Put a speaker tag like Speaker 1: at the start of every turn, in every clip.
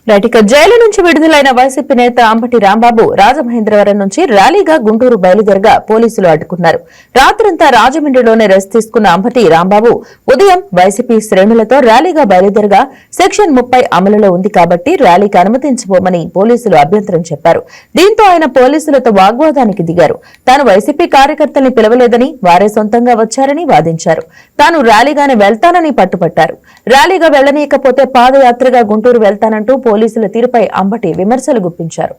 Speaker 1: ఇక జైలు నుంచి విడుదలైన వైసీపీ నేత అంబటి రాంబాబు రాజమహేంద్రవరం నుంచి ర్యాలీగా గుంటూరు బయలుదేరగా పోలీసులు అడ్డుకున్నారు. రాత్రంతా రాజమండ్రిలోనే రెస్ట్ తీసుకున్న అంబటి రాంబాబు ఉదయం వైసీపీ శ్రేణులతో ర్యాలీగా బయలుదేరగా సెక్షన్ 30 అమలులో ఉంది కాబట్టి ర్యాలీకి అనుమతించబోమని పోలీసులు అభ్యంతరం చెప్పారు. దీంతో ఆయన పోలీసులతో వాగ్వాదానికి దిగారు. తాను వైసీపీ కార్యకర్తల్ని పిలవలేదని, వారే సొంతంగా వచ్చారని వాదించారు. తాను ర్యాలీగానే వెళ్తానని పట్టుపట్టారు. ర్యాలీగా వెళ్లనీయకపోతే పాదయాత్రగా గుంటూరు వెళ్తానంటూ పోలీసుల తీరుపై అంబటి విమర్శలు గుప్పించారు.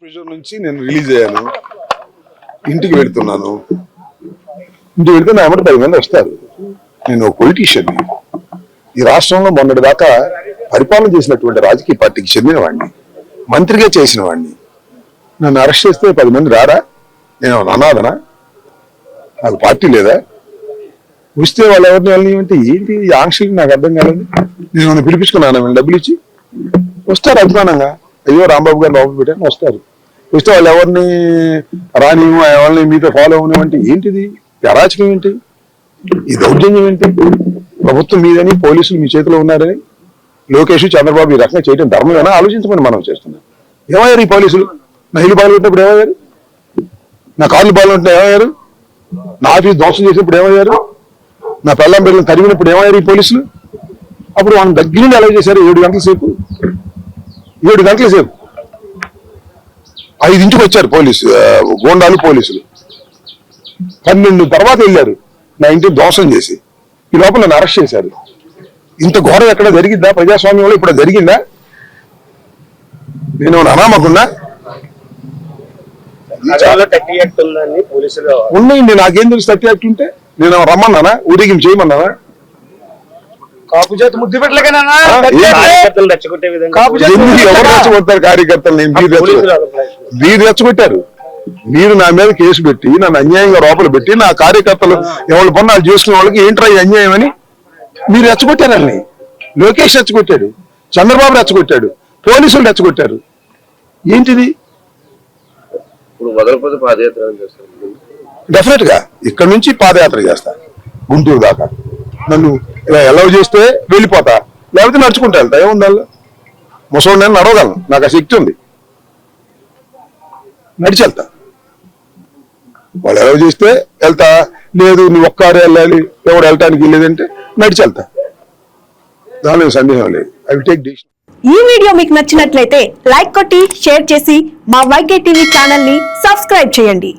Speaker 2: ప్రిజన్ నుంచి నేను రిలీజ్ అయ్యాను, ఇంటికి వెళ్తున్నాను. ఇంటికి వెళ్తే నా వెంట 10 మంది వస్తారు. నేను ఒక పొలిటీషియన్. ఈ రాష్ట్రంలో మొన్నటి దాకా పరిపాలన చేసినటువంటి రాజకీయ పార్టీకి చెందిన వాడిని, మంత్రిగా చేసిన వాడిని. నన్ను అరెస్ట్ చేస్తే 10 మంది రారా? నేను అనాథనా? నాకు పార్టీ లేదా? వస్తే వాళ్ళు ఎవరిని వెళ్ళనివ్వంటే ఏంటి ఈ ఆంక్షలు నాకు అర్థం కాలేదు. నేను పిలిపించుకున్నాను, డబ్బులు ఇచ్చి వస్తారు అభిమానంగా. అయ్యో రాంబాబు గారు లోపల పెట్టాను వస్తారు. వస్తే వాళ్ళు ఎవరిని రాని, ఎవరిని మీతో ఫాలో అవనివ్వంటే ఏంటిది? అరాచకం ఏంటి? ఈ దౌర్జన్యం ఏంటి? ప్రభుత్వం మీదని, పోలీసులు మీ చేతిలో ఉన్నారని లోకేష్ చంద్రబాబు ఈ రకంగా చేయడం ధర్మమేనా? ఆలోచించమని మనం చేస్తున్నాం. ఏమయ్యారు ఈ పోలీసులు? నా ఇల్లు బాగా పెట్టినప్పుడు ఏమయ్యారు? నా కార్లు బాగా ఉంటే ఏమయ్యారు? నా ఆఫీస్ ధ్వంసం చేసినప్పుడు ఏమయ్యారు? నా పెళ్ళం పిల్లలు తరిగినప్పుడు ఏమయ్యారు ఈ పోలీసులు? అప్పుడు మనం దగ్గర నుండి ఎలా చేశారు? 7 గంటల సేపు, 7 గంటల సేపు 5 వచ్చారు పోలీసు గోండాలు పోలీసులు. 12 తర్వాత వెళ్ళారు నా ఇంటిని ధ్వంసం చేసి. ఈ లోపల నన్ను అరెస్ట్ చేశారు. ఇంత ఘోరం ఎక్కడ జరిగిందా ప్రజాస్వామ్యంలో? ఇప్పుడు జరిగిందా? నేను అనామకున్నా ఉన్నాయండి. నాకేం తెలుసు 30 యాక్ట్ ఉంటే? నేను రమ్మన్నానా? ఊరేగింపు చేయమన్నానా? ఎవరు రెచ్చగొడతారు కార్యకర్తలు? మీరు రెచ్చగొట్టారు. మీరు నా మీద కేసు పెట్టి నన్ను అన్యాయంగా లోపల పెట్టి నా కార్యకర్తలు ఎవరి పనులు చేసుకునే వాళ్ళకి ఏంట్రా అన్యాయం అని మీరు రెచ్చగొట్టారని. లోకేష్ రెచ్చగొట్టాడు, చంద్రబాబు రెచ్చగొట్టాడు, పోలీసులు రెచ్చగొట్టారు. ఏంటిది? డెఫినెట్ గా ఇక్కడ నుంచి పాదయాత్ర చేస్తా గుంటూరు దాకా. నన్ను ఇలా అలౌ చేస్తే వెళ్ళిపోతా, లేకపోతే నడుచుకుంటా వెళ్తా. ఏముందా? ముసలి నేను నడవగలను, నాకు ఆ శక్తి ఉంది. నడిచి వెళ్తా. వాళ్ళు అలౌ చేస్తే వెళ్తా, లేదు నువ్వు ఒక్కరే వెళ్ళాలి, ఎవడు వెళ్ళటానికి వెళ్ళేదంటే నడిచి వెళ్తా. దానిలో సందేహం లేదు. I will take decision.
Speaker 3: ఈ వీడియో మీకు నచ్చినట్లయితే లైక్ కొట్టి షేర్ చేసి మా వైకే టీవీ ఛానల్ ని సబ్స్క్రైబ్ చేయండి.